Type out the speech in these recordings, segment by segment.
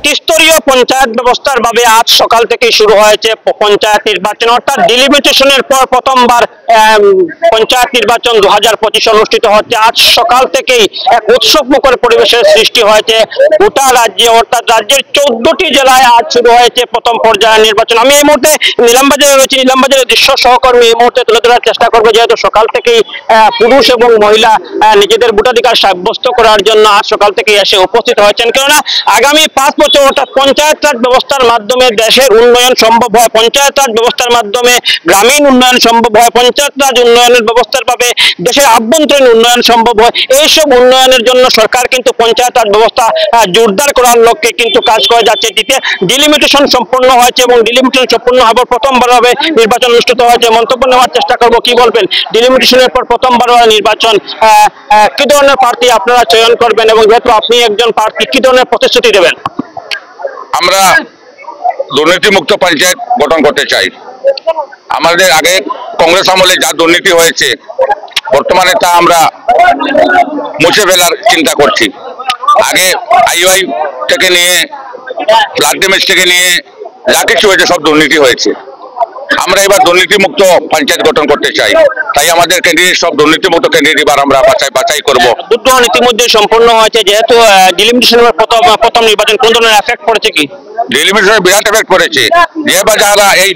ত্রিস্তরীয় পঞ্চায়েত ব্যবস্থার ভাবে আজ সকাল থেকে শুরু হয়েছে পঞ্চায়েত নির্বাচন, অর্থাৎ ডিলিমিটেশনের পর প্রথমবার পঞ্চায়েত নির্বাচন 2025 অনুষ্ঠিত হচ্ছে। আজ সকাল থেকেই এক উৎসবমুখর পরিবেশের সৃষ্টি হয়েছে গোটা রাজ্যে, অর্থাৎ রাজ্যের 14টি জেলায় আজ শুরু হয়েছে প্রথম পর্যায়ের নির্বাচন। আমি এই মুহূর্তে নিলামবাজারে রয়েছি, নিলামবাজারের দৃশ্য সহকর্মী এই মুহূর্তে তুলে ধরার চেষ্টা করবো, যেহেতু সকাল থেকেই পুরুষ এবং মহিলা নিজেদের ভোটাধিকার সাব্যস্ত করার জন্য আজ সকাল থেকে এসে উপস্থিত হয়েছেন। কেননা আগামী 5 বছর অর্থাৎ পঞ্চায়েত রাজ ব্যবস্থার মাধ্যমে দেশের উন্নয়ন সম্ভব হয়, পঞ্চায়েত রাজ ব্যবস্থার মাধ্যমে গ্রামীণ উন্নয়ন সম্ভব হয়, পঞ্চায়েত রাজ উন্নয়নের ব্যবস্থার ভাবে দেশের আভ্যন্তরীণ উন্নয়ন সম্ভব হয়। এইসব উন্নয়নের জন্য সরকার কিন্তু পঞ্চায়েত রাজ ব্যবস্থা জোরদার করার লক্ষ্যে কিন্তু কাজ করে যাচ্ছে। ডিলিমিটেশন সম্পূর্ণ হয়েছে এবং ডিলিমিটেশন সম্পূর্ণ হবার প্রথমবার ভাবে নির্বাচন অনুষ্ঠিত হয়েছে। মন্তব্য নেওয়ার চেষ্টা করবো, কি বলবেন ডিলিমিটেশনের পর প্রথমবার নির্বাচন, কি ধরনের প্রার্থী আপনারা চয়ন করবেন এবং যেহেতু আপনি একজন প্রার্থী, কি ধরনের প্রতিশ্রুতি দেবেন? আমরা দুর্নীতিমুক্ত পঞ্চায়েত গঠন করতে চাই। আমাদের আগে কংগ্রেস আমলে যা দুর্নীতি হয়েছে বর্তমানে তা আমরা মুছে ফেলার চিন্তা করছি। আগে আইওআই থেকে নিয়ে ফ্লাড ড্যামেজ থেকে নিয়ে যা কিছু হয়েছে সব দুর্নীতি হয়েছে। আমরা এবার দুর্নীতিমুক্ত পঞ্চায়েত গঠন করতে চাই, তাই আমাদের ক্যান্ডিডেট সব দুর্নীতিমুক্ত ক্যান্ডিডেট এবার আমরা বাছাই করব। দুটো ইতিমধ্যে সম্পূর্ণ হয়েছে, যেহেতু ডিলিমিটেশনের প্রথম নির্বাচন কোন ধরনের এফেক্ট পড়েছে? কি ডিলিমিটেশনে বিরাট এফেক্ট পড়েছে। যেবার যারা এই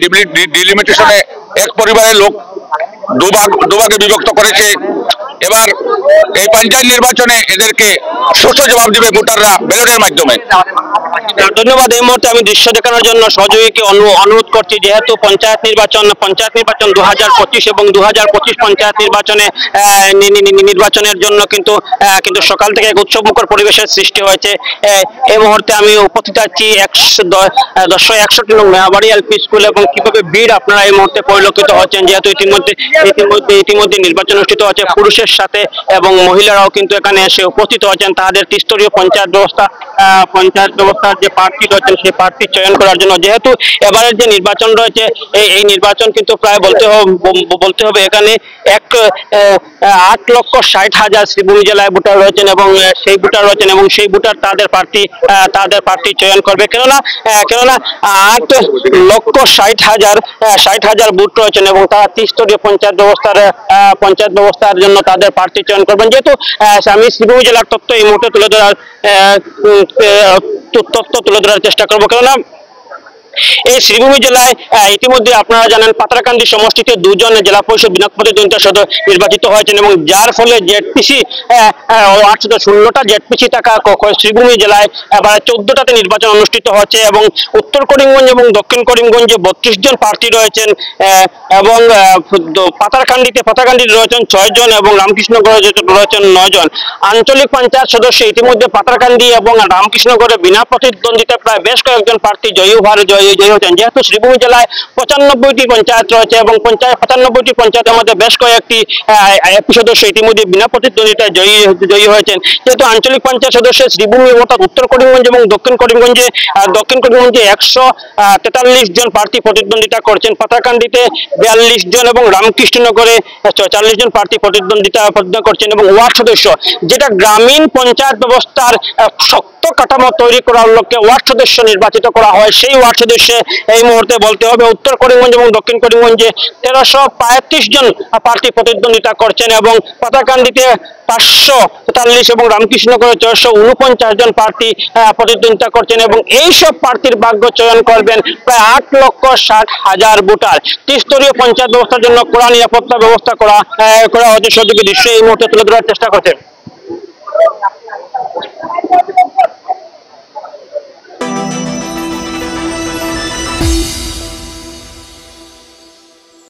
ডিলিমিটেশনে এক পরিবারের লোক দুভাগে বিভক্ত করেছে, এবার এই পঞ্চায়েত নির্বাচনে এদেরকে সুষ্ঠু জবাব দিবে ভোটাররা ব্যালটের মাধ্যমে। ধন্যবাদ। এই মুহূর্তে আমি দৃশ্য দেখানোর জন্য সহযোগীকে অনুরোধ করছি, যেহেতু পঞ্চায়েত নির্বাচন 2025 এবং 2025 পঞ্চায়েত নির্বাচনের জন্য কিন্তু সকাল থেকে এক উৎসবমুখর পরিবেশের সৃষ্টি হয়েছে। এই মুহূর্তে আমি উপস্থিত আছি 161 নং মেয়াবাড়ি এলপি স্কুল, এবং কিভাবে ভিড় আপনারা এই মুহূর্তে পরিলক্ষিত হচ্ছেন, যেহেতু ইতিমধ্যে নির্বাচন অনুষ্ঠিত হচ্ছে পুরুষের সাথে এবং মহিলারাও কিন্তু এখানে এসে উপস্থিত হচ্ছেন তাদের ত্রিস্তরীয় পঞ্চায়েত ব্যবস্থার যে প্রার্থী রয়েছেন সেই প্রার্থী চয়ন করার জন্য। যেহেতু এবারের যে নির্বাচন রয়েছে এই নির্বাচন কিন্তু প্রায় বলতে হবে এখানে 8,60,000 শ্রীভূমি জেলায় ভোটার রয়েছেন এবং সেই ভোটার তাদের প্রার্থী চয়ন করবে। কেননা 8,60,000 ভোট রয়েছেন এবং তারা ত্রিস্তরীয় পঞ্চায়েত ব্যবস্থার জন্য তাদের প্রার্থী চয়ন করবেন। যেহেতু আমি শ্রীভূমি জেলার তথ্য এই মুহূর্তে তুলে ধরার চেষ্টা করবো, কেননা এই শ্রীভূমি জেলায় ইতিমধ্যে আপনারা জানেন পাতারকান্দি সমষ্টিতে 2 জন জেলা পরিষদ বিনা প্রতিদ্বন্দ্বিতা সদস্য নির্বাচিত হয়েছেন এবং যার ফলে জেডপিসি 8/0টা জেডপিসি থাকা শ্রীভূমি জেলায় এবার 14টাতে নির্বাচন অনুষ্ঠিত হচ্ছে এবং উত্তর করিমগঞ্জ এবং দক্ষিণ করিমগঞ্জে 32 জন প্রার্থী রয়েছেন এবং পাতারকান্দিতে রয়েছেন 6 জন এবং রামকৃষ্ণগড়ে রয়েছেন 9 জন। আঞ্চলিক পঞ্চায়েত সদস্য ইতিমধ্যে পাতারকান্দি এবং রামকৃষ্ণগড়ে বিনা প্রতিদ্বন্দ্বিতা প্রায় বেশ কয়েকজন প্রার্থী জয়ী হয়েছেন। যেহেতু শ্রীভূমি জেলায় 95টি পঞ্চায়েত রয়েছে এবং 95টি পঞ্চায়েতের মধ্যে বেশ কয়েকটি এমপি সদস্য ইতিমধ্যে বিনা প্রতিদ্বন্দ্বিতায় জয়ী হয়েছেন। যেহেতু আঞ্চলিক পঞ্চায়েত সদস্য শ্রীভূমি অর্থাৎ উত্তর করিমগঞ্জ এবং দক্ষিণ করিমগঞ্জে 143 জন প্রার্থী প্রতিদ্বন্দ্বিতা করছেন, পাতারকান্দিতে 42 জন এবং রামকৃষ্ণনগরে 40 জন প্রার্থী প্রতিদ্বন্দ্বিতা করছেন এবং ওয়ার্ড সদস্য, যেটা গ্রামীণ পঞ্চায়েত ব্যবস্থার শক্ত কাঠামো তৈরি করার লক্ষ্যে ওয়ার্ড সদস্য নির্বাচিত করা হয়, সেই ওয়ার্ড সদস্যে এই মুহূর্তে বলতে হবে উত্তর করিমগঞ্জ এবং দক্ষিণ করিমগঞ্জে 1335 জন প্রার্থী প্রতিদ্বন্দ্বিতা করছেন এবং পাতারকান্দিতে 543 এবং রামকৃষ্ণগড়ে 449 জন প্রার্থী প্রতিদ্বন্দ্বিতা করছেন এবং এইসব প্রার্থীর ভাগ্য চয়ন করবেন প্রায় 8,60,000 ভোটার। ত্রিস্তরীয় পঞ্চায়েত ব্যবস্থার জন্য কড়া নিরাপত্তা ব্যবস্থা করা হচ্ছে। সহযোগী দৃশ্য এই মুহূর্তে তুলে ধরার চেষ্টা করছেন।